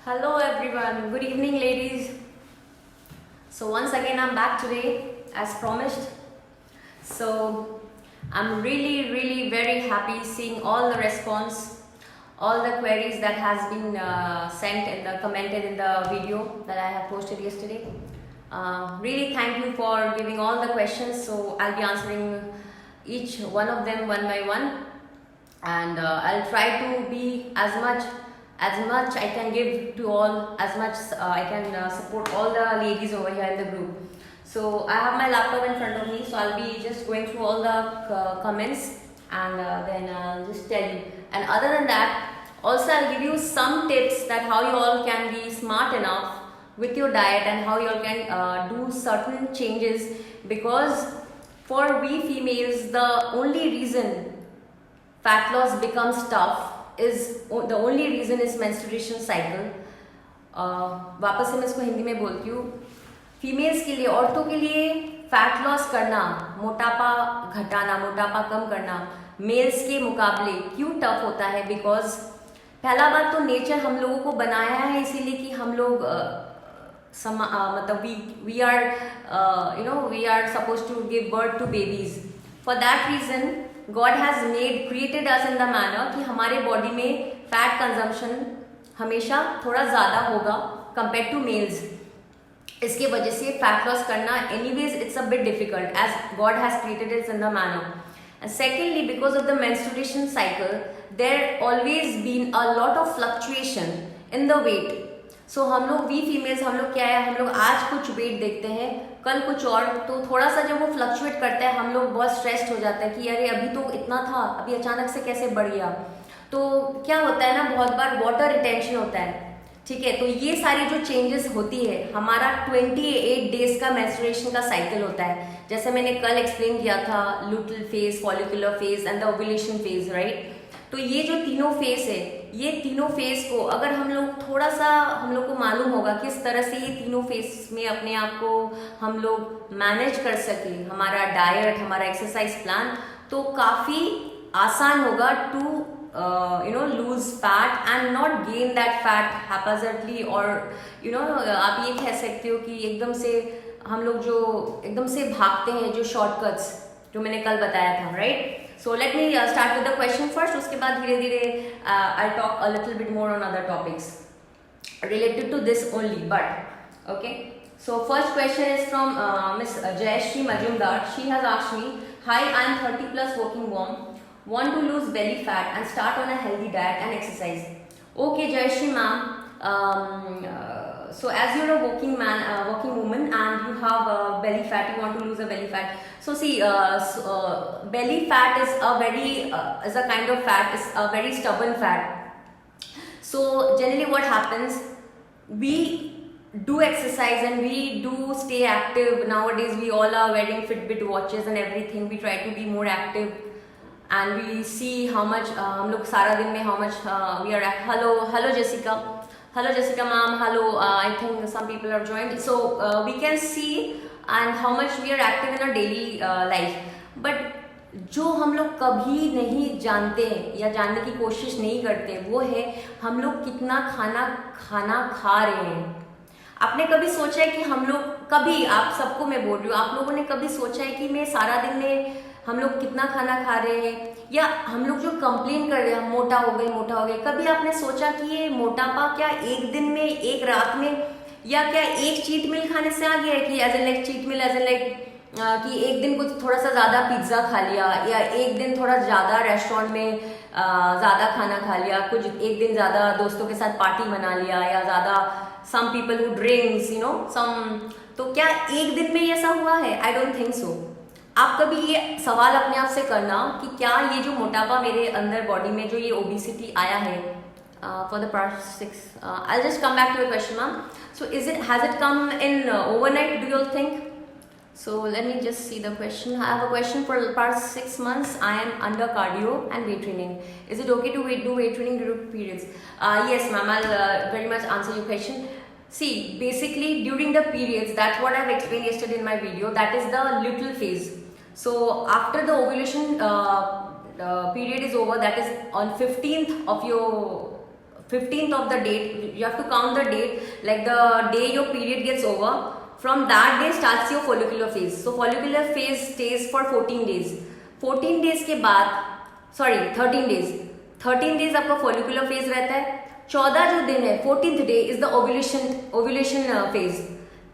Hello everyone, good evening ladies. So once again I'm back today as promised. So I'm really very happy seeing all the response, all the queries that has been sent and commented in the video that I have posted yesterday. Really thank you for giving all the questions. So I'll be answering each one of them one by one, and I'll try to be as much I can give to all, as much I can support all the ladies over here in the group. So I have my laptop in front of me, so I'll be just going through all the comments, and then I'll just tell you. And other than that, also I'll give you some tips that how you all can be smart enough with your diet and how you all can do certain changes, because for we females the only reason fat loss becomes tough is the only reason is menstruation cycle. वापस से मैं इसको हिंदी में बोलती हूँ. Females के लिए, औरतों के लिए फैट लॉस करना, मोटापा घटाना, मोटापा कम करना मेल्स के मुकाबले क्यों टफ होता है? बिकॉज पहला बात तो नेचर हम लोगों को बनाया है इसीलिए कि हम लोग मतलब we are suppose to give birth to babies. For that reason God has created us in the manner कि हमारे बॉडी में फैट कंजम्पशन हमेशा थोड़ा ज़्यादा होगा कंपेयर टू मेल्स. इसके वजह से फैट लॉस करना anyways it's a bit difficult as God has created it's in the manner. And secondly, because of the menstruation cycle there always been a lot of fluctuation in the weight. So हम लोग we females, हम लोग क्या है, हम लोग आज कुछ वेट देखते हैं, कल कुछ और, तो थोड़ा सा जब वो फ्लक्चुएट करता है हम लोग बहुत स्ट्रेस्ड हो जाते हैं कि अरे अभी तो इतना था, अभी अचानक से कैसे बढ़ गया. तो क्या होता है ना, बहुत बार वाटर रिटेंशन होता है. ठीक है, तो ये सारी जो चेंजेस होती है, हमारा 28 डेज का मेंस्ट्रुएशन का साइकिल होता है. जैसे मैंने कल एक्सप्लेन किया था, लुटल phase, follicular phase and the ovulation phase, right. तो ये जो तीनों फेज है, ये तीनों फेज को अगर हम लोग थोड़ा सा, हम लोग को मालूम होगा किस तरह से ये तीनों फेज में अपने आप को हम लोग मैनेज कर सके, हमारा डाइट, हमारा एक्सरसाइज प्लान, तो काफ़ी आसान होगा to lose fat and not gain that fat हैप्पीजर्टली. और आप ये कह सकते हो कि एकदम से हम लोग जो एकदम से भागते हैं, जो शॉर्टकट्स जो मैंने कल बताया था, right. So let me start with the question first. उसके बाद धीरे धीरे I'll talk a little bit more on other topics related to this only. But okay. So first question is from Miss Jayashree Majumdar. She has asked me, "Hi, I am 30 plus working mom. Want to lose belly fat and start on a healthy diet and exercise." Okay, Jayashree ma'am. So as you're a working woman and you have belly fat, you want to lose a belly fat. So see, belly fat is is a kind of fat, is a very stubborn fat. So generally what happens, we do exercise and we do stay active. Nowadays we all are wearing Fitbit watches and everything. We try to be more active and we see how much हम लोग सारा दिन में how much we are. Hello Jessica. Hello Jessica ma'am. Hello, I think some people are joined. So we can see and how much we are active in our daily life. But जो हम लोग कभी नहीं जानते या जानने की कोशिश नहीं करते, वो है हम लोग कितना खाना खा रहे हैं. आपने कभी सोचा है कि हम लोग, कभी, आप सबको मैं बोल रही हूँ, आप लोगों ने कभी सोचा है कि मैं सारा दिन में हम लोग कितना खाना खा रहे हैं? या हम लोग जो कंप्लेन कर रहे हैं, हम मोटा हो गए, कभी आपने सोचा कि ये मोटापा क्या एक दिन में, एक रात में, या क्या एक चीट मील खाने से आ गया है कि as an like cheat meal, as an like कि एक दिन कुछ थोड़ा सा ज़्यादा पिज्ज़ा खा लिया, या एक दिन थोड़ा ज़्यादा रेस्टोरेंट में ज़्यादा खाना खा लिया, कुछ एक दिन ज़्यादा दोस्तों के साथ पार्टी बना लिया, या ज़्यादा सम पीपल हु ड्रिंक्स सम. तो क्या एक दिन में ऐसा हुआ है? I don't think so. आप कभी ये सवाल अपने आप से करना कि क्या ये जो मोटापा मेरे अंदर बॉडी में, जो ये ओबिसिटी आया है for the past 6, I just come back to your question ma'am. So has it come in overnight, do you think? So let me just see the question. I have a question. For the past 6 months I am under cardio and weight training. Is it okay to do weight training during periods? Yes ma'am, I'll very much answer your question. See, basically during the periods, that's what I've explained yesterday in my video, that is the luteal phase. So after the ovulation period is over, that is on 15th of your 15th of the date, you have to count the date like the day your period gets over. From that day starts your follicular phase. So follicular phase stays for 14 days. 14 days के बाद, sorry 13 days, 13 days आपका follicular phase रहता है. 14 जो दिन है, 14th day is the ovulation phase.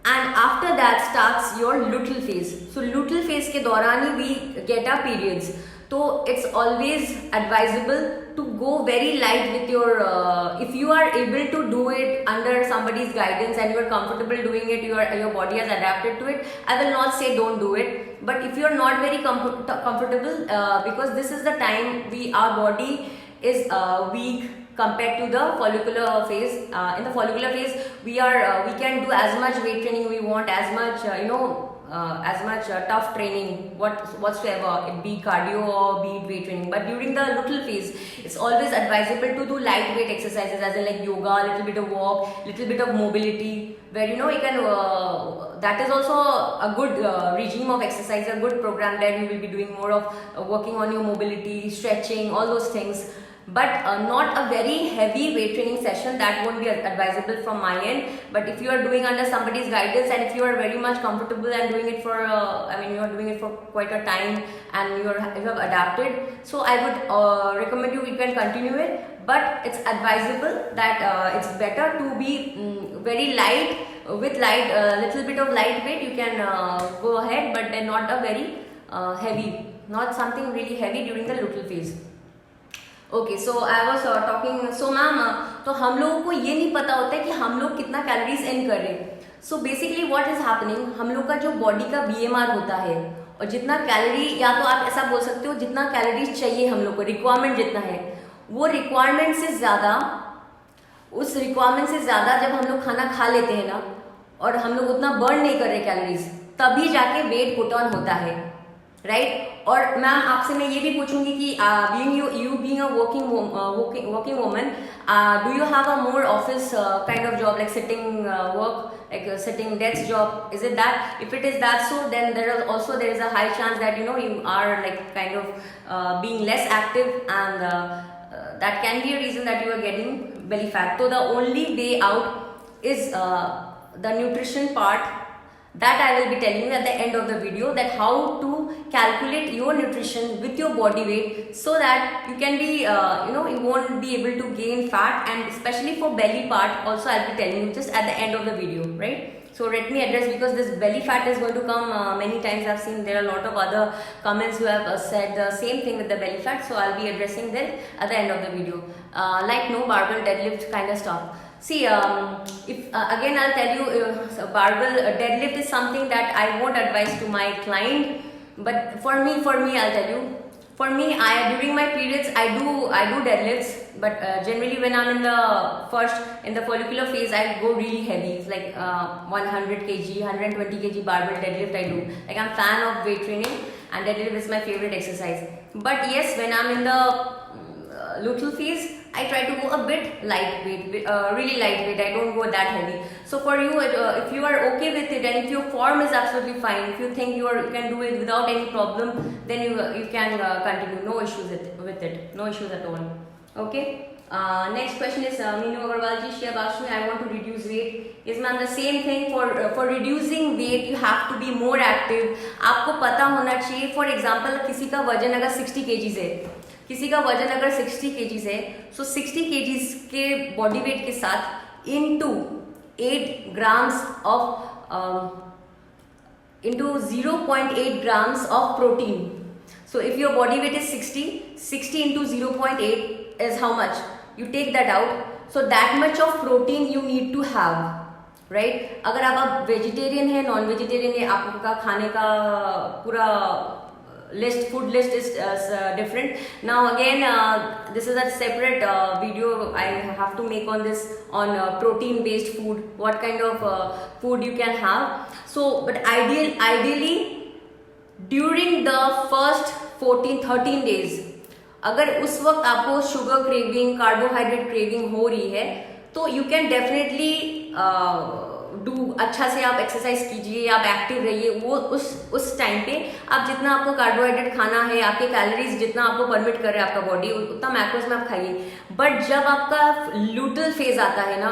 And after that starts your luteal phase. So luteal phase के दौरान ही we get our periods. So it's always advisable to go very light with your, if you are able to do it under somebody's guidance and you are comfortable doing it, your body has adapted to it, I will not say don't do it. But if you are not very comfortable, because this is the time our body is weak compared to the follicular phase. In the follicular phase, we can do as much weight training we want, as much as much tough training whatsoever, it be cardio or be it weight training. But during the luteal phase, it's always advisable to do lightweight exercises, as in like yoga, little bit of walk, little bit of mobility, where you can that is also a good regime of exercise, a good program that you will be doing more of working on your mobility, stretching, all those things. But not a very heavy weight training session, that won't be advisable from my end. But if you are doing under somebody's guidance, and if you are very much comfortable and doing it for you are doing it for quite a time and you have adapted, so I would recommend you can continue it. But it's advisable that it's better to be very light, with little bit of lightweight. You can go ahead, but then not a very heavy, not something really heavy during the luteal phase. Okay, so I was talking. So ma'am, तो हम लोगों को ये नहीं पता होता है कि हम लोग कितना कैलोरीज इन कर रहे हैं. So basically what is happening, हम लोग का जो बॉडी का BMR होता है, और जितना कैलोरी, या तो आप ऐसा बोल सकते हो जितना कैलोरीज चाहिए हम लोग को, रिक्वायरमेंट जितना है, वो रिक्वायरमेंट से ज़्यादा, उस रिक्वायरमेंट से ज़्यादा जब हम लोग खाना खा लेते हैं ना, और हम लोग उतना बर्न नहीं कर रहे कैलोरीज, तभी जाके वेट पुट ऑन होता है, राइट. और मैम आपसे मैं ये भी पूछूंगी कि being a working woman, do you have a more office kind of job, like sitting work, like a sitting desk job? Is it that? If it is that, so then there is a high chance that you are like kind of being less active, and that can be a reason that you are getting belly fat. So the only way out is the nutrition part, that I will be telling you at the end of the video, that how to calculate your nutrition with your body weight, so that you can be you won't be able to gain fat. And especially for belly part also, I'll be telling you just at the end of the video, right? So let me address, because this belly fat is going to come many times. I've seen there are a lot of other comments who have said the same thing with the belly fat, so I'll be addressing that at the end of the video, like no barbell deadlift kind of stuff. See, if again I'll tell you, barbell deadlift is something that I won't advise to my client. But for me, I'll tell you. For me, during my periods, I do deadlifts. But generally, when I'm in the follicular phase, I go really heavy. It's like 100 kg, 120 kg barbell deadlift I do. Like, I'm fan of weight training, and deadlift is my favorite exercise. But yes, when I'm in the luteal phase, I try to go a bit lightweight, really lightweight. I don't go that heavy. So for you, if you are okay with it, and if your form is absolutely fine, if you think you can do it without any problem, then you can continue. No issues with it. No issues at all. Okay. Next question is Meenu Agarwal ji. She has asked me, I want to reduce weight. Is ma'am the same thing for reducing weight? You have to be more active. आपको पता होना चाहिए. For example, किसी का वजन अगर 60 kg है, किसी का वजन अगर 60 kg है, so 60 kg के बॉडी वेट के साथ into 8 grams of into 0.8 grams of protein. So if your body weight is 60 into 0.8 is how much? You take that out. So that much of protein you need to have, right? अगर आप vegetarian है, non vegetarian है, आपका खाने का पूरा food list is different. Now again, this is a separate video I have to make on this, on protein based food, what kind of food you can have. So but ideally during the first 13 days, अगर उस वक्त आपको sugar craving, carbohydrate craving हो रही है, तो you can definitely do, अच्छा से आप एक्सरसाइज कीजिए, आप एक्टिव रहिए, वो उस टाइम पे आप जितना आपको कार्बोहाइड्रेट खाना है, आपके कैलोरीज जितना आपको परमिट कर रहा है आपका बॉडी, उतना मैक्रोस में आप खाइए। बट जब आपका लूटल फेज आता है ना,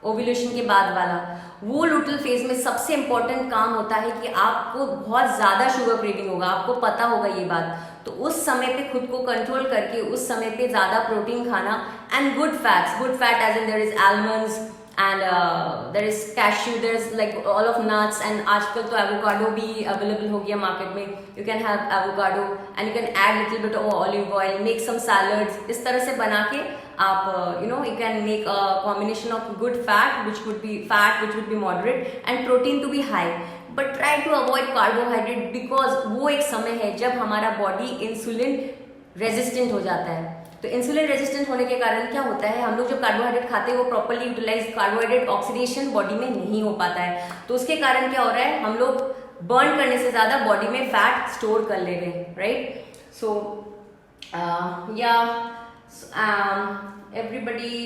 ओव्यूलेशन के बाद वाला, वो लूटल फेज में सबसे इंपॉर्टेंट काम होता है कि आपको बहुत ज्यादा शुगर क्रेविंग होगा, आपको पता होगा ये बात। तो उस समय पे खुद को कंट्रोल करके उस समय पे ज्यादा प्रोटीन खाना and good fat as in there is almonds and there is cashew, there is like all of nuts, and आजकल तो एवोकाडो भी अवेलेबल हो गया मार्केट में। You can have avocado and you can add little bit of olive oil, make some salads, इस तरह से बना के आप you can make a combination of good fat which would be moderate and protein to be high, but try to avoid carbohydrate because वो एक समय है जब हमारा बॉडी इंसुलिन रेजिस्टेंट हो जाता है। तो इंसुलिन रेजिस्टेंट होने के कारण क्या होता है, हम लोग जब कार्बोहाइड्रेट खाते हैं वो properly utilize, carbohydrate oxidation body में नहीं हो पाता है। तो उसके कारण क्या हो रहा है, हम लोग बर्न करने से ज्यादा बॉडी में फैट स्टोर कर ले रहे हैं, right? So everybody,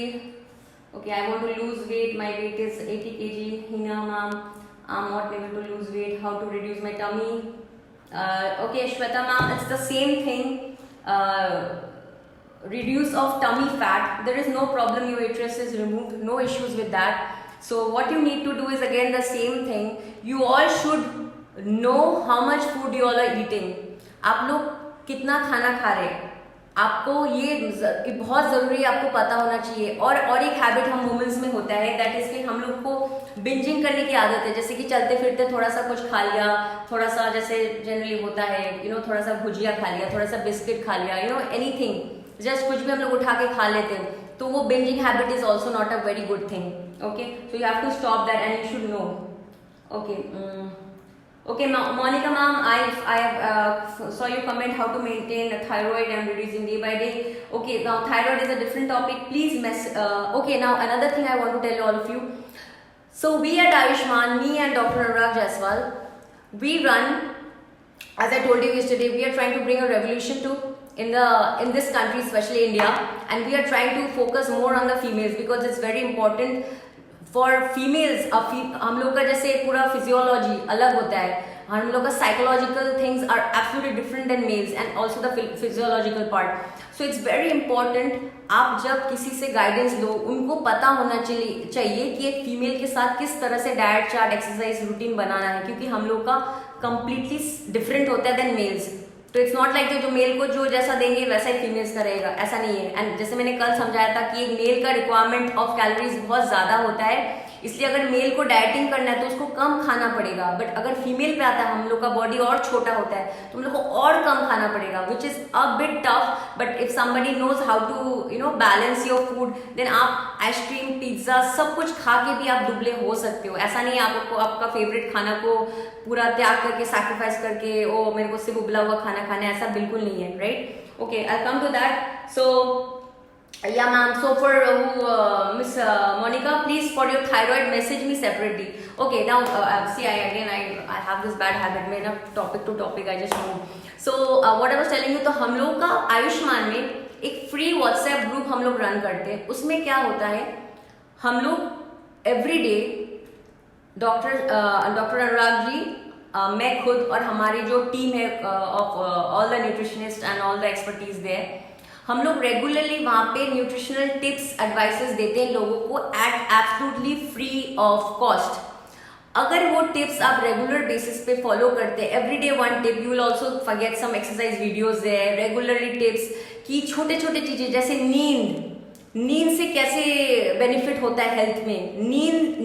okay, I want to lose weight, my weight is 80 kg. Hina ma'am, I'm not able to lose weight, how to reduce my tummy? Okay, Shweta ma'am, it's the same thing, reduce of tummy fat, there is no problem, your uterus is removed, no issues with that. So what you need to do is again the same thing, you all should know how much food you all are eating, आप लोग कितना खाना खा रहे हैं, आपको ये बहुत जरूरी है, आपको पता होना चाहिए। और एक हैबिट हम वुमेन्स में होता है, दैट इज कि हम लोग को बिंजिंग करने की आदत है, जैसे कि चलते फिरते थोड़ा सा कुछ खा लिया, थोड़ा सा जैसे जनरली होता है थोड़ा सा भुजिया खा लिया, थोड़ा सा बिस्किट खा लिया, एनीथिंग, जस्ट कुछ भी हम लोग उठा के खा लेते हैं, तो वो binging habit is also not a very good thing. Okay, so you have to stop that and you should know. Okay, Monica ma'am, I saw you comment how to maintain a thyroid and reducing day by day. Okay, now thyroid is a different topic. Please okay, now another thing I want to tell all of you. So we at Ayushman, me and Dr. Anurag Jaiswal, we run, as I told you yesterday, we are trying to bring a revolution in this country, especially India, and we are trying to focus more on the females because it's very important for females. हम लोग का जैसे पूरा physiology अलग होता है, हम लोग का psychological things are absolutely different than males and also the physiological part. So it's very important, आप जब किसी से गाइडेंस लो, उनको पता होना चाहिए कि एक फीमेल के साथ किस तरह से डाइट चार्ट, एक्सरसाइज रूटीन बनाना है, क्योंकि हम लोग का कंप्लीटली डिफरेंट होता है देन मेल्स। तो इट्स नॉट लाइक जो मेल को जो जैसा देंगे वैसा ही फीमेल्स का रहेगा, ऐसा नहीं है। एंड जैसे मैंने कल समझाया था कि एक मेल का रिक्वायरमेंट ऑफ कैलोरीज बहुत ज्यादा होता है, इसलिए अगर मेल को डाइटिंग करना है तो उसको कम खाना पड़ेगा। बट अगर फीमेल पे आता है, हम लोग का बॉडी और छोटा होता है, तो हम लोग को और कम खाना पड़ेगा, which is a bit tough. But if somebody knows how to balance your food, then आप आइसक्रीम, पिज्जा सब कुछ खा के भी आप दुबले हो सकते हो। ऐसा नहीं है आपको आपका फेवरेट खाना को पूरा त्याग करके, सैक्रिफाइस करके ओ मेरे को सिर्फ उबला हुआ खाना खाना है, ऐसा बिल्कुल नहीं है, right? Okay, I come to that. So yeah ma'am, so for Miss Monica, please for your thyroid message me separately. Okay, now see I have this bad habit में ना topic to topic I just move. So what I was telling you, तो हम लोग का आयुष्मान में एक free WhatsApp group हम लोग रन करते हैं। उसमें क्या होता है, हम लोग every day doctor Anurag ji, मैं खुद और हमारी जो टीम है of all the nutritionist and all the expertise there, हम लोग रेगुलरली वहां पे न्यूट्रिशनल टिप्स, एडवाइसेस देते हैं लोगों को at absolutely free of cost. अगर वो टिप्स आप रेगुलर बेसिस पे फॉलो करते हैं, every day one tip, you will also forget some exercise videos है, रेगुलरली टिप्स की छोटे छोटे चीजें, जैसे नींद से कैसे बेनिफिट होता है हेल्थ में,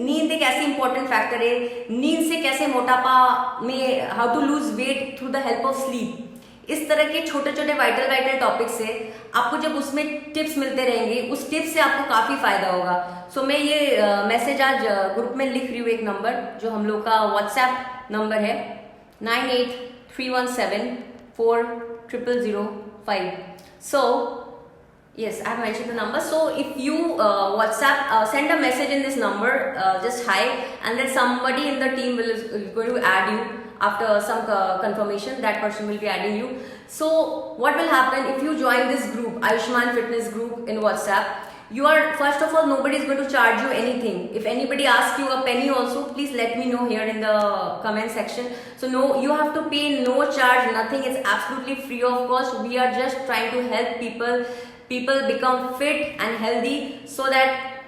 नींद एक ऐसी इंपॉर्टेंट फैक्टर है, नींद से कैसे मोटापा में, how to lose weight through the help of sleep, इस तरह के छोटे छोटे वाइटल टॉपिक से आपको जब उसमें टिप्स मिलते रहेंगे, उस टिप्स से आपको काफी फायदा होगा। सो मैं ये मैसेज आज ग्रुप में लिख रही हूँ, एक नंबर जो हम लोग का व्हाट्सएप नंबर है 9831740005। सो yes, I have mentioned the number. So if you WhatsApp, send a message in this number, just hi, and then somebody in the team is going to add you after some confirmation. That person will be adding you. So what will happen if you join this group, Ayushman Fitness group in WhatsApp? You are, first of all, nobody is going to charge you anything. If anybody asks you a penny also, please let me know here in the comment section. So no, you have to pay no charge, nothing. It's absolutely free of cost. We are just trying to help people become fit and healthy, so that,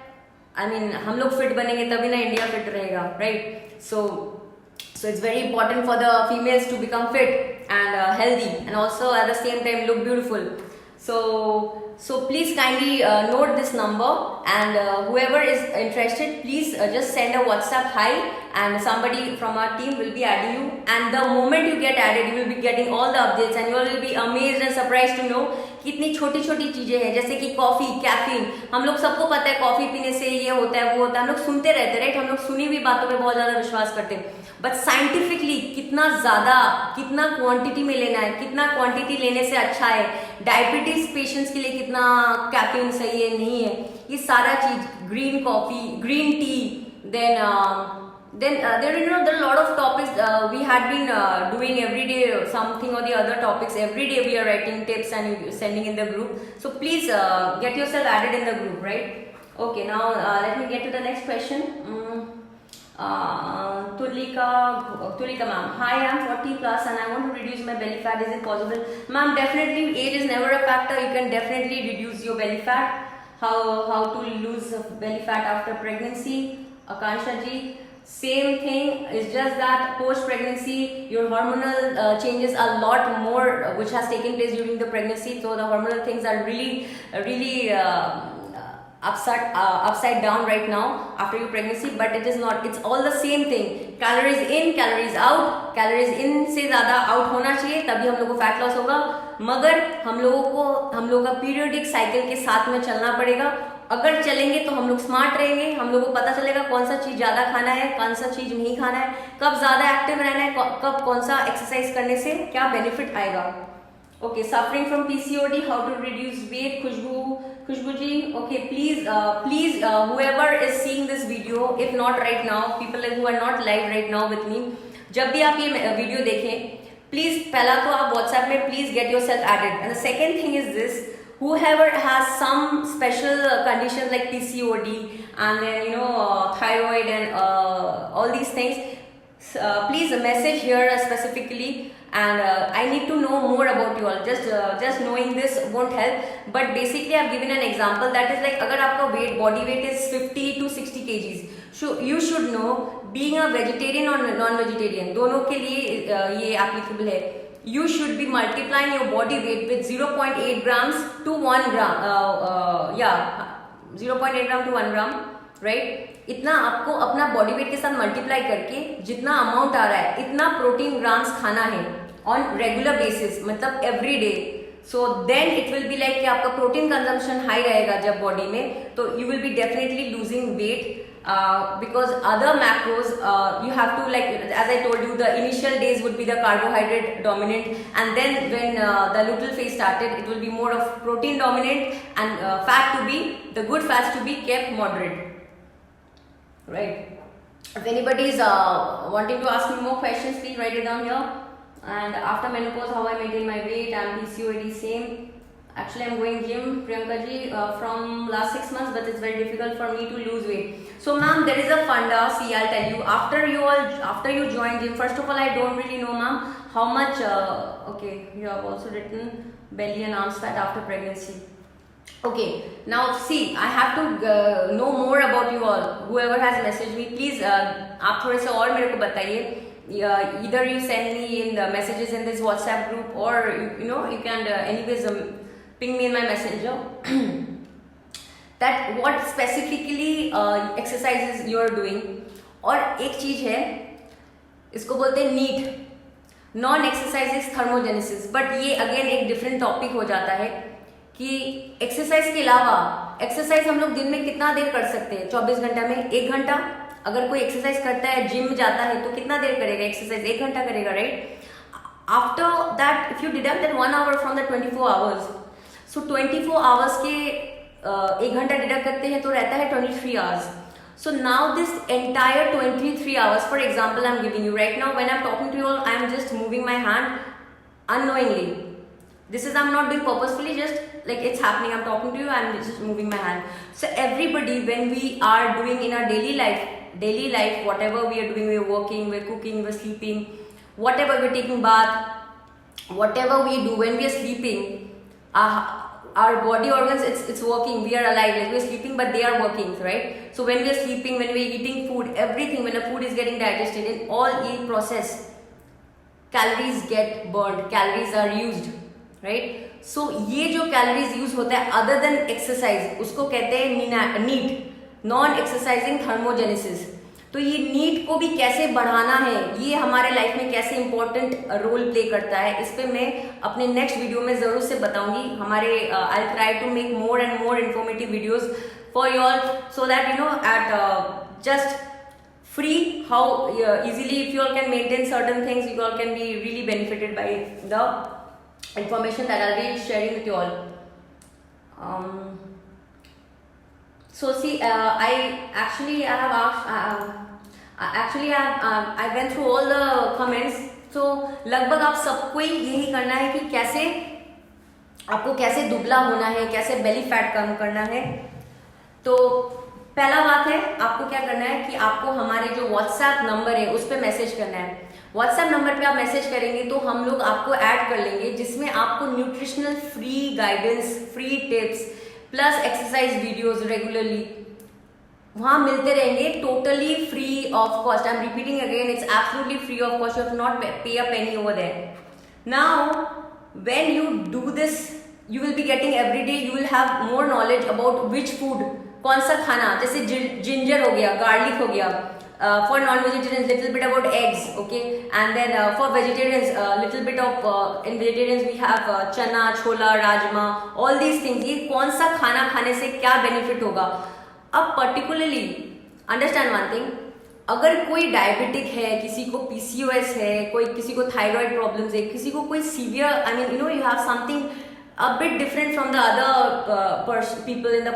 I mean, हम लोग fit बनेंगे तभी ना India fit रहेगा, right? So it's very important for the females to become fit and healthy, and also at the same time look beautiful. So please kindly note this number, and whoever is interested, please just send a WhatsApp hi, and somebody from our team will be adding you. And the moment you get added, you will be getting all the updates, and you all will be amazed and surprised to know कितनी छोटी छोटी चीजें हैं, जैसे कि coffee, caffeine. हम लोग सबको पता है कॉफी पीने से ये होता है वो होता है, हम लोग सुनते रहते हैं, राइट? हम लोग सुनी हुई बातों पे बहुत ज्यादा विश्वास करते हैं, बट साइंटिफिकली कितना ज्यादा, कितना क्वांटिटी में लेना है, कितना क्वांटिटी लेने से अच्छा है, डायबिटीज पेशेंट्स के लिए कितना कैफीन सही है नहीं है, ये सारा चीज, green coffee, green tea, then there are a lot of topics we had been doing every day, something or the other topics every day. We are writing tips and sending in the group, so please get yourself added in the group, right? Okay, now let me get to the next question. Tulika ma'am, hi, I'm 40 plus and I want to reduce my belly fat. Is it possible? Ma'am, definitely age is never a factor. You can definitely reduce your belly fat. How to lose belly fat after pregnancy? Akansha ji, same thing. It's just that post pregnancy your hormonal changes a lot more, which has taken place during the pregnancy. So the hormonal things are really upside down right now after your pregnancy, but it is not. It's all the same thing. Calories in, calories out. Calories in से ज़्यादा out होना चाहिए, तभी हम लोगों को fat loss होगा. मगर हम लोगों का पीरियडिक साइकिल के साथ में चलना पड़ेगा. अगर चलेंगे तो हम लोग स्मार्ट रहेंगे, हम लोगों को पता चलेगा कौन सा चीज ज्यादा खाना है, कौन सा चीज नहीं खाना है, कब ज्यादा एक्टिव रहना है, कब कौन सा एक्सरसाइज करने से क्या बेनिफिट आएगा. Okay, suffering from PCOD, how to reduce weight. Khushboo ji, okay, please whoever is seeing this video, if not right now, people who are not live right now with me, जब भी आप ये वीडियो देखें, please पहला तो आप WhatsApp में please get yourself added. And the second thing is this, whoever has some special conditions like PCOD and then thyroid and all these things, please message here specifically, and I need to know more about you all. Just knowing this won't help, but basically I've given an example that is like, अगर आपका weight, body weight is 50 to 60 kgs, so you should know, being a vegetarian or non-vegetarian, दोनों के लिए ये applicable है. You should be multiplying your body weight with 0.8 grams to 1 gram. 0.8 gram to 1 gram, right? इतना आपको अपना body weight के साथ मल्टीप्लाई करके जितना अमाउंट आ रहा है, इतना प्रोटीन ग्राम्स खाना है ऑन रेगुलर बेसिस, मतलब every day. So then it will be like कि आपका प्रोटीन कंजम्पशन हाई रहेगा जब बॉडी में, तो you will be definitely losing weight. Because other macros, you have to, like as I told you, the initial days would be the carbohydrate dominant, and then when the luteal phase started, it will be more of protein dominant, and the good fats to be kept moderate, right? If anybody is wanting to ask me more questions, please write it down here. And after menopause, how I maintain my weight? I'm PCOD, same. Actually, I'm going gym, Priyanka ji, from last 6 months, but it's very difficult for me to lose weight. So, ma'am, there is a funda. See, I'll tell you. After you join gym, first of all, I don't really know, ma'am, how much. Okay, you have also written belly and arms fat after pregnancy. Okay, now see, I have to know more about you all. Whoever has messaged me, please, आप थोड़े से और मेरे को बताइए. Either you send me in the messages in this WhatsApp group, or you can anyways ping me in my messenger that what specifically exercises you are doing. और एक चीज है, इसको बोलते हैं NEAT, non exercise thermogenesis, but ये again एक different topic हो जाता है कि एक्सरसाइज के अलावा एक्सरसाइज हम लोग दिन में कितना देर कर सकते हैं. 24 घंटा में 1 घंटा. अगर कोई एक्सरसाइज करता है, जिम जाता है, तो कितना देर करेगा एक्सरसाइज? 1 घंटा करेगा, right? After that if you deduct that 1 hour from the 24 hours, so 24 hours के 1 घंटा डिडक्ट करते हैं तो रहता है 23 hours. So now this entire 23 hours, for example, I'm giving you right now when I'm talking to you all, I'm just moving my hand unknowingly. This is I'm not doing purposefully, just like it's happening. I'm talking to you, I'm just moving my hand. So everybody, when we are doing in our daily life, whatever we are doing, we're working, we're cooking, we're sleeping, whatever, we're taking bath, whatever we do when we are sleeping, our body organs, it's working, we are alive, like we're sleeping but they are working, right? So when we are sleeping, when we're eating food, everything, when the food is getting digested, in all eat process, calories get burned, calories are used, right? So ये जो calories use होता है other than exercise, उसको कहते हैं NEAT, non exercising thermogenesis. तो ये NEET को भी कैसे बढ़ाना है, ये हमारे लाइफ में कैसे इंपॉर्टेंट रोल प्ले करता है, इस पे मैं अपने नेक्स्ट वीडियो में जरूर से बताऊंगी। हमारे I try to make more and more informative videos for you all, so that you know at just free how easily if you all can maintain certain things, you all can be really benefited by the information that I'll be sharing with you all. So see, I have asked, I went through all the comments. So लगभग आप सबको ही यही करना है कि कैसे आपको कैसे दुबला होना है, कैसे बेली फैट कम करना है। तो पहला बात है, आपको क्या करना है कि आपको हमारे जो व्हाट्सएप नंबर है उस पर मैसेज करना है। व्हाट्सएप नंबर पे आप मैसेज करेंगे तो हम लोग आपको ऐड कर लेंगे, जिसमें आपको nutritional free guidance, free tips plus exercise videos regularly वहां मिलते रहेंगे, totally free of cost. I am repeating again, it's absolutely free of cost, you have not pay a penny over there. Now when you do this, you will be getting every day, you will have more knowledge about which food, कौन सा खाना, जैसे ginger हो गया, garlic हो गया, for non vegetarians little bit about eggs, okay, and then for vegetarians little bit of, in vegetarians we have chana, chhola, rajma, all these things. ये कौन सा खाना खाने से क्या बेनिफिट होगा। अब पर्टिकुलरली अंडरस्टैंड वन थिंग, अगर कोई डायबिटिक है, किसी को पीसीओएस है, कोई किसी को थायराइड प्रॉब्लम्स है, किसी को कोई severe, I mean you know you have something a bit different from the other people in the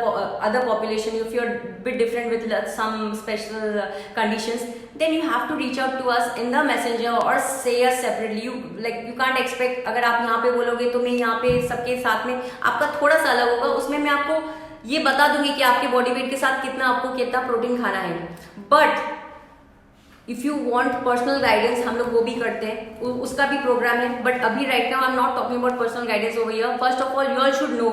other population, if you're a bit different with some special conditions, then you have to reach out to us in the messenger or say us separately. You can't expect, अगर आप यहाँ पे बोलोगे तो मैं यहाँ पे सबके साथ में आपका थोड़ा सा अलग होगा, उसमें मैं आपको ये बता दूंगी कि आपके बॉडी वेट के साथ आपको कितना प्रोटीन खाना है। But if you want personal guidance, हम लोग वो भी करते हैं, उसका भी प्रोग्राम है। बट अभी right now I am not talking about personal guidance over here. First of all you all should know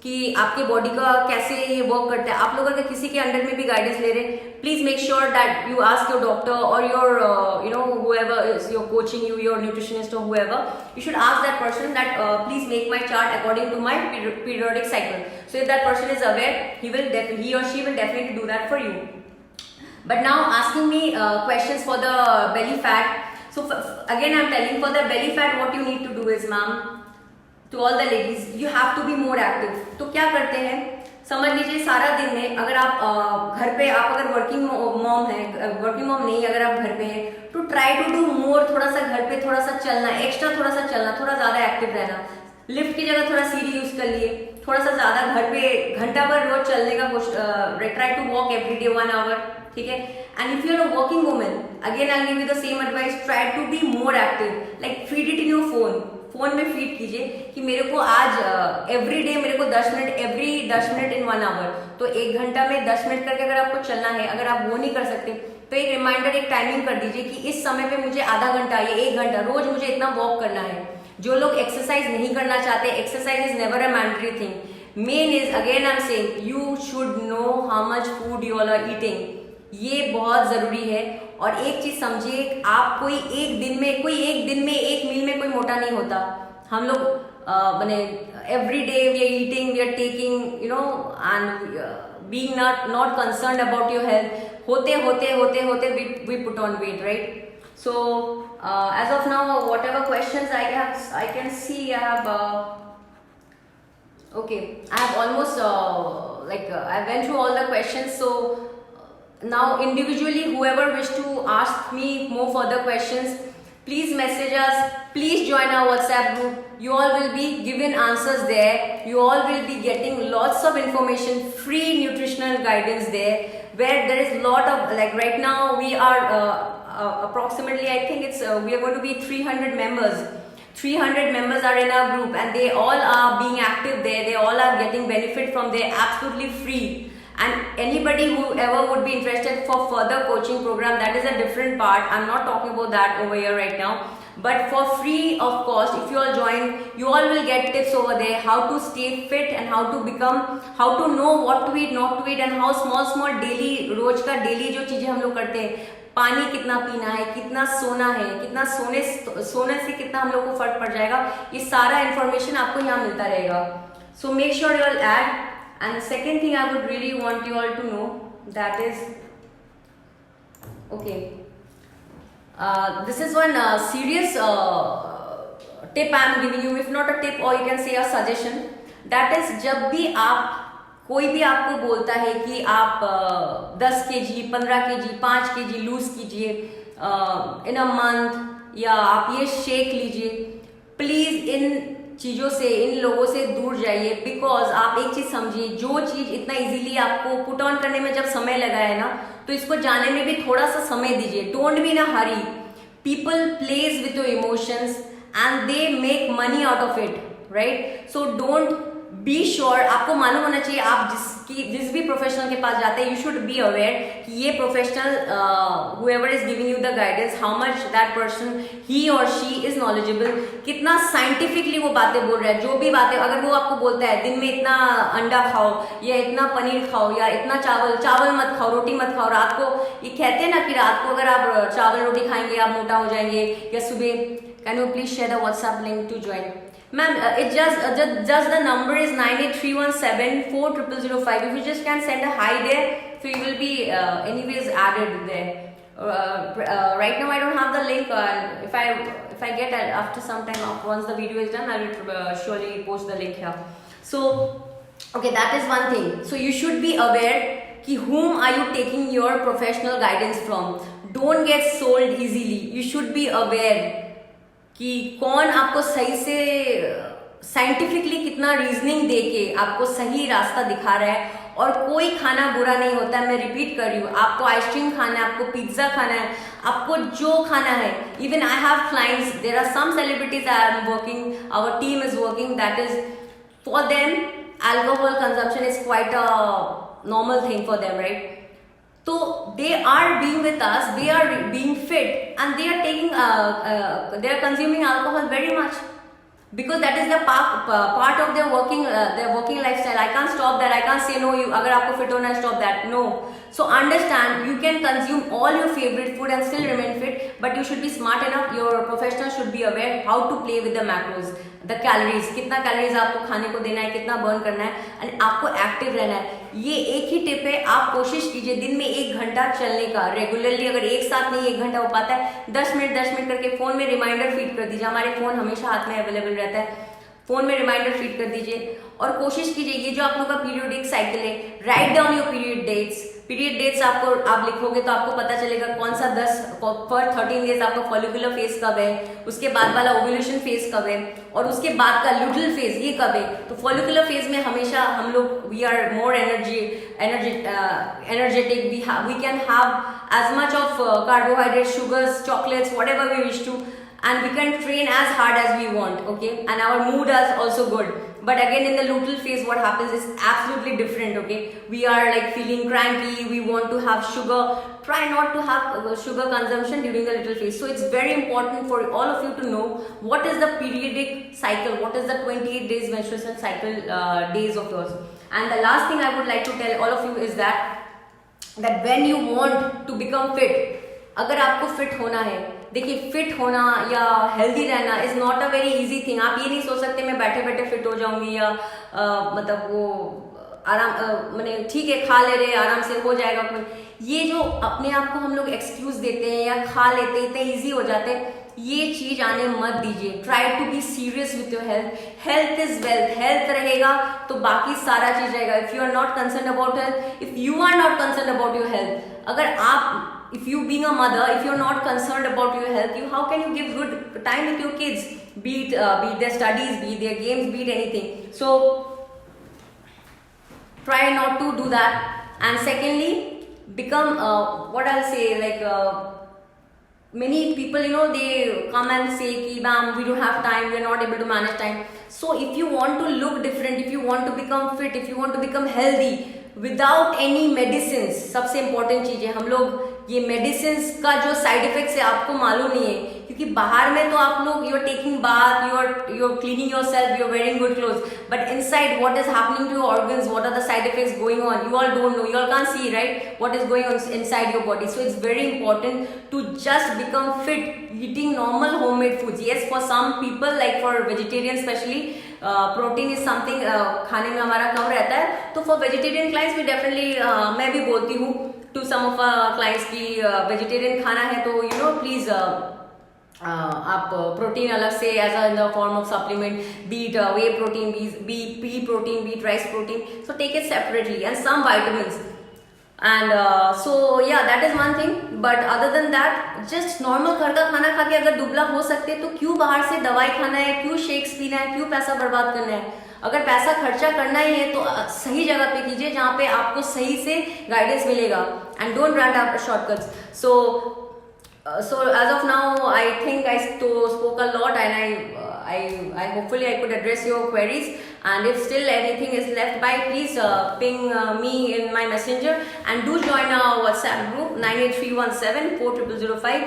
कि आपके बॉडी का कैसे ये वर्क करता है। आप लोग अगर किसी के अंडर में भी गाइडेंस ले रहे हैं, please make sure that you ask your doctor और your you know whoever is your coaching you, your nutritionist or whoever, you should ask that person that please make my chart according to my periodic cycle. So if that person is aware, he or she will definitely do that for you. But now asking me questions for the belly fat. So again I'm telling, for the belly fat what you need to do is, ma'am, to all the ladies, you have to be more active. तो क्या करते हैं, समझ लीजिए सारा दिन में अगर आप घर पे, आप अगर वर्किंग मॉम है, वर्किंग मॉम नहीं, अगर आप घर पे हैं तो ट्राई टू डू मोर, थोड़ा सा घर पे थोड़ा सा चलना, एक्स्ट्रा थोड़ा सा चलना, थोड़ा ज्यादा एक्टिव रहना। लिफ्ट की जगह थोड़ा सीढ़ी यूज कर लिए, थोड़ा सा ज्यादा घर पे घंटा भर रोज चलने का कोशिश, try to walk every day 1 hour, ठीक है। And if you are a working woman, again I give you the same advice, try to be more active, like feed it in your phone में feed कीजिए कि मेरे को आज every day मेरे को 10 minute, every 10 minute in 1 hour, तो 1 घंटा में 10 मिनट करके अगर आपको चलना है, अगर आप वो नहीं कर सकते तो एक रिमाइंडर, एक टाइमिंग कर दीजिए कि इस समय पे मुझे आधा घंटा या 1 घंटा रोज मुझे इतना वॉक करना है। जो लोग एक्सरसाइज नहीं करना चाहते, exercise is never a mandatory thing. Main is, again I am saying, you should know how much food you all are eating, ये बहुत जरूरी है। और एक चीज समझिए, आप कोई एक दिन में एक मील में कोई मोटा नहीं होता। हम लोग माने every day we are eating, we are taking you know and being not concerned about your health, होते we put on weight, right? So as of now, whatever questions I can see, I have okay, I have almost I went through all the questions. So now individually, whoever wish to ask me more further questions, please message us, please join our WhatsApp group. You all will be given answers there, you all will be getting lots of information, free nutritional guidance there, where there is lot of, like right now we are approximately, I think it's we are going to be 300 members. 300 members are in our group and they all are being active there. They all are getting benefit from there absolutely free. And anybody who ever would be interested for further coaching program, that is a different part. I'm not talking about that over here right now. But for free of cost, if you all join, you all will get tips over there, how to stay fit and how to become, how to know what to eat, not to eat, and how small daily, रोज का daily जो चीजें हम लोग करते हैं, पानी कितना पीना है, कितना सोना है, कितना सोने से कितना हम लोग को फर्क पड़ जाएगा, ये सारा इन्फॉर्मेशन आपको यहाँ मिलता रहेगा. So make sure you all add. And the second thing I would really want you all to know, that is, okay, this is one serious tip I am giving you, if not a tip or you can say a suggestion. That is, जब भी आप कोई भी आपको बोलता है कि आप 10 kg, 15 kg, 5 kg लूज कीजिए इन अ मंथ, या आप ये शेक लीजिए, प्लीज इन चीजों से, इन लोगों से दूर जाइए. बिकॉज आप एक चीज समझिए, जो चीज इतना इजीली आपको पुट ऑन करने में जब समय लगा है ना, तो इसको जाने में भी थोड़ा सा समय दीजिए. Don't be in a Hari. People plays with your emotions and they make money out of it, right? So don't be sure, आपको मालूम होना चाहिए, आप जिस भी प्रोफेशनल के पास जाते हैं, यू शुड बी अवेयर कि ये professional whoever is giving you the guidance, how much that person, he or she is knowledgeable, कितना साइंटिफिकली वो बातें बोल रहा है. जो भी बातें, अगर वो आपको बोलता है दिन में इतना अंडा खाओ, या इतना पनीर खाओ, या इतना चावल मत खाओ, रोटी मत खाओ, रात को ये कहते हैं ना कि रात को अगर आप चावल रोटी खाएंगे आप मोटा हो जाएंगे, या सुबह, can you please share the WhatsApp link to join? Ma'am, it just the number is 9831740005. If you just can send a hi there, so you will be anyways added there. Right now I don't have the link. If I get it after some time, once the video is done, I will surely post the link here. So, okay, that is one thing. So you should be aware कि whom are you taking your professional guidance from. Don't get sold easily. You should be aware कि कौन आपको सही से scientifically कितना reasoning देके आपको सही रास्ता दिखा रहा है. और कोई खाना बुरा नहीं होता है, मैं रिपीट कर रही हूँ. आपको आइसक्रीम खाना है, आपको पिज्जा खाना है, आपको जो खाना है. Even I have clients, there are some celebrities I am working, our team is working, that is for them alcohol consumption is quite a normal thing for them, right? So they are being with us, they are being fit, and they are taking they are consuming alcohol very much because that is the part of their working lifestyle. I can't stop that. I can't say no, you agar aapko fit hona hai, stop that. No. So understand, you can consume all your favorite food and still remain fit, but you should be smart enough. Your professional should be aware how to play with the macros, the calories, कितना calories आपको खाने को देना है, कितना burn करना है, and आपको एक्टिव रहना है. ये एक ही टिप है. आप कोशिश कीजिए दिन में 1 घंटा चलने का रेगुलरली. अगर एक साथ नहीं 1 घंटा हो पाता है, 10 मिनट करके फोन में रिमाइंडर फीड कर दीजिए. हमारे फोन हमेशा हाथ में अवेलेबल रहता है, फोन में रिमाइंडर फीड कर दीजिए. और कोशिश कीजिए, ये जो आप लोगों का पीरियोडिक साइकिल है, write down your period dates. आपको आप लिखोगे तो आपको पता चलेगा कौन सा 13 डेज आपका फॉलिकुलर फेज कब है, उसके बाद वाला ओव्यूलेशन फेज कब है, और उसके बाद का लुटल फेज ये कब है. तो फॉलिकुलर फेज में हमेशा हम लोग we are more energetic, we can have as much of carbohydrate, sugars, chocolates, whatever we wish to, and we can train as hard as we want, okay, and our mood is also good. But again, in the luteal phase, what happens is absolutely different, okay. We are like feeling cranky, we want to have sugar. Try not to have sugar consumption during the luteal phase. So it's very important for all of you to know what is the periodic cycle, what is the 28 days menstruation cycle days of yours. And the last thing I would like to tell all of you is that when you want to become fit, अगर आपको fit होना है, देखिए fit होना या healthy रहना is not a very easy thing. आप ये नहीं सोच सकते मैं बैठे बैठे फिट हो जाऊंगी, या मतलब वो आराम मैंने ठीक है खा ले रहे आराम से हो जाएगा. ये जो अपने आप को हम लोग एक्सक्यूज देते हैं या खा लेते हैं, इतने ईजी हो जाते हैं, ये चीज आने मत दीजिए. Try to be serious with your health. Health is wealth. Health रहेगा तो बाकी सारा चीज रहेगा. If you are not concern about health, if you are not concern about your health, अगर आप if you being a mother, if you're not concerned about your health, how can you give good time with your kids, be it their studies, be it their games, be it anything. So try not to do that. And secondly, become what I'll say, like many people, they come and say ki ma'am, we don't have time, we are not able to manage time. So if you want to look different, if you want to become fit, if you want to become healthy without any medicines, सबसे important चीज है, हम लोग ये medicines का जो side effects है आपको मालूम नहीं है, क्योंकि बाहर में तो आप लोग you're taking bath, you're cleaning yourself, you're wearing good clothes, but inside what is happening to your organs, what are the side effects going on, you all don't know, you all can't see, right, what is going on inside your body. So it's very important to just become fit eating normal homemade foods. Yes, for some people, like for vegetarians especially, protein is something खाने में हमारा कम रहता है, तो for vegetarian clients भी definitely मैं भी बोलती हूँ टू सम ऑफ क्लाइंट्स की वेजिटेरियन खाना है तो प्लीज आप प्रोटीन अलग से as in the form of supplement, be it whey protein, be pea protein, be it rice protein, so take it separately and some vitamins. And so yeah, that is one thing, but other than that, just normal घर का खाना खा के अगर दुबला हो सकते तो क्यों बाहर से दवाई खाना है, क्यों शेक्स पीना है, क्यों पैसा बर्बाद करना है. अगर पैसा खर्चा करना ही है तो सही जगह पे कीजिए जहाँ पे आपको सही से गाइडेंस मिलेगा, and don't run after shortcuts. So as of now, I think I spoke a lot, and I hopefully I could address your queries. And if still anything is left by, please ping me in my messenger, and do join our WhatsApp group 983174005.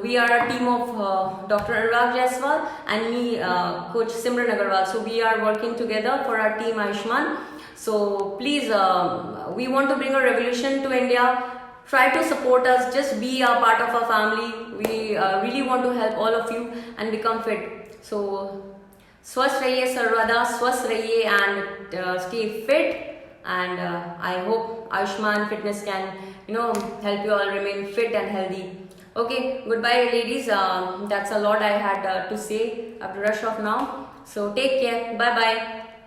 We are a team of Dr. Anurag Jaiswal and me, Coach Simran Agarwal. So we are working together for our team Ayushman. So please, we want to bring a revolution to India. Try to support us, just be a part of our family. We really want to help all of you and become fit. So स्वस्थ रहिए, सर्वदा स्वस्थ रहिए, and stay fit. And I hope Ayushman Fitness can help you all remain fit and healthy. Okay, goodbye ladies. That's a lot I had to say. I have to rush off now. So take care. Bye bye.